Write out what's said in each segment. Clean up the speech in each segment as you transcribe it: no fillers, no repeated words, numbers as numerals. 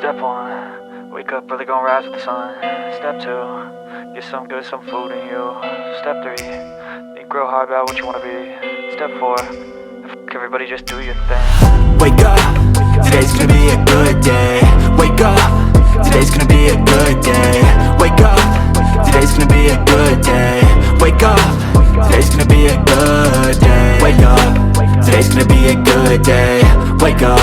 Step 1, wake up early, gonna rise with the sun. Step 2, get some good, some food in you. Step 3, think real hard about what you wanna be. Step 4, everybody just do your thing. Wake up, today's gonna be a good day. Wake up, today's gonna be a good day. Wake up, today's gonna be a good day. Wake up, today's gonna be a good day. Wake up, today's gonna be a good day. Wake up,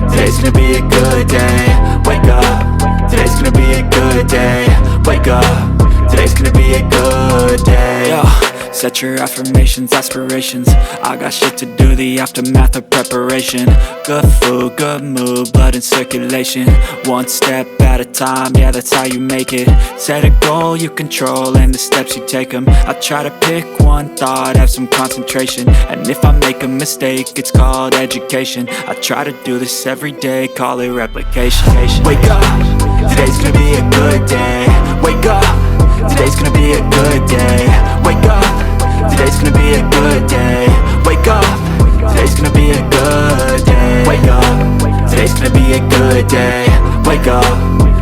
today's gonna be a good day. Wake up, today's gonna be a good day. Wake up, today's gonna be a good day. Yo, set your affirmations, aspirations. I got shit to do, the aftermath of preparation. Good food, good mood, blood in circulation. One step at a time, yeah, that's how you make it. Set a goal you control and the steps you take them. I try to pick one thought, have some concentration. And if I make a mistake, it's called education. I try to do this every day, call it replication. Wake up, today's gonna be a good day. Wake up, today's gonna be a good day. Wake up, today's gonna be a good day. Wake up, today's gonna be a good day. Wake up, today's gonna be a good day. Wake up,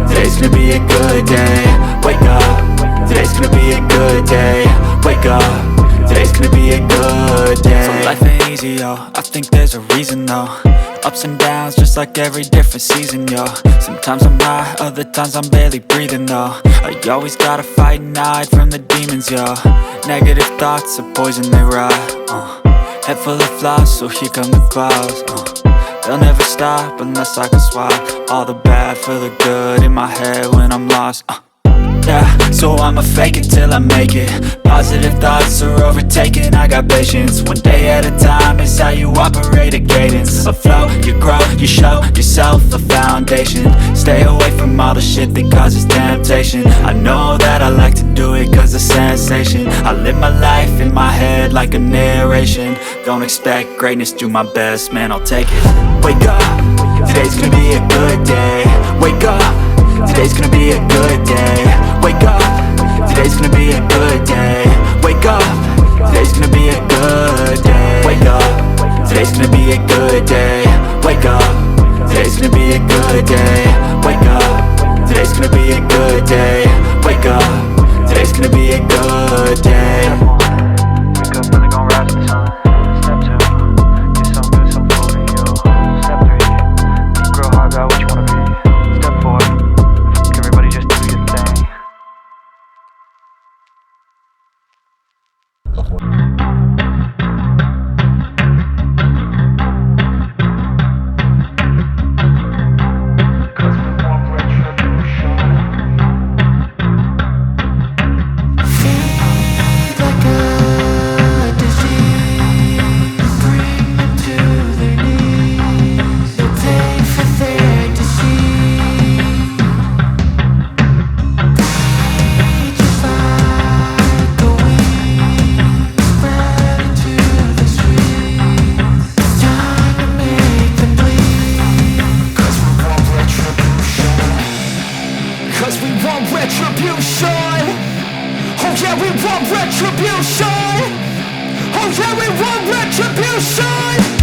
today's gonna be a good day. Wake up, today's gonna be a good day. Wake up, today's gonna be a good day. So life ain't easy, yo, I think there's a reason though. Ups and downs, just like every different season, yo. Sometimes I'm high, other times I'm barely breathing, though. I always gotta fight and hide from the demons, yo. Negative thoughts are poison, they rot. Head full of flies, so here come the clouds. They'll never stop unless I can swap all the bad for the good in my head when I'm lost. Yeah, so I'ma fake it till I make it. Positive thoughts are overtaken, I got patience. One day at a time is how you operate a cadence. A flow, you grow, you show yourself a foundation. Stay away from all the shit that causes temptation. I know that I like to do it cause of sensation. I live my life in my head like a narration. Don't expect greatness, do my best, man, I'll take it. Wake up, today's gonna be a good day. Wake up, today's gonna be a good day. Wake up, today's gonna be a good day. Wake up, today's gonna be a good day. Wake up, today's gonna be a good day. Wake up, today's gonna be a good day. Wake up, today's gonna be a good day. Wake up, today's gonna be a good day. Wake up early, gonna rise with the sun. Step 2, get some good, some food in you. Step 3, think real hard about what you wanna be. Step 4, everybody just do your thing. Cause we want retribution. Oh yeah, we want retribution. Oh yeah, we want retribution.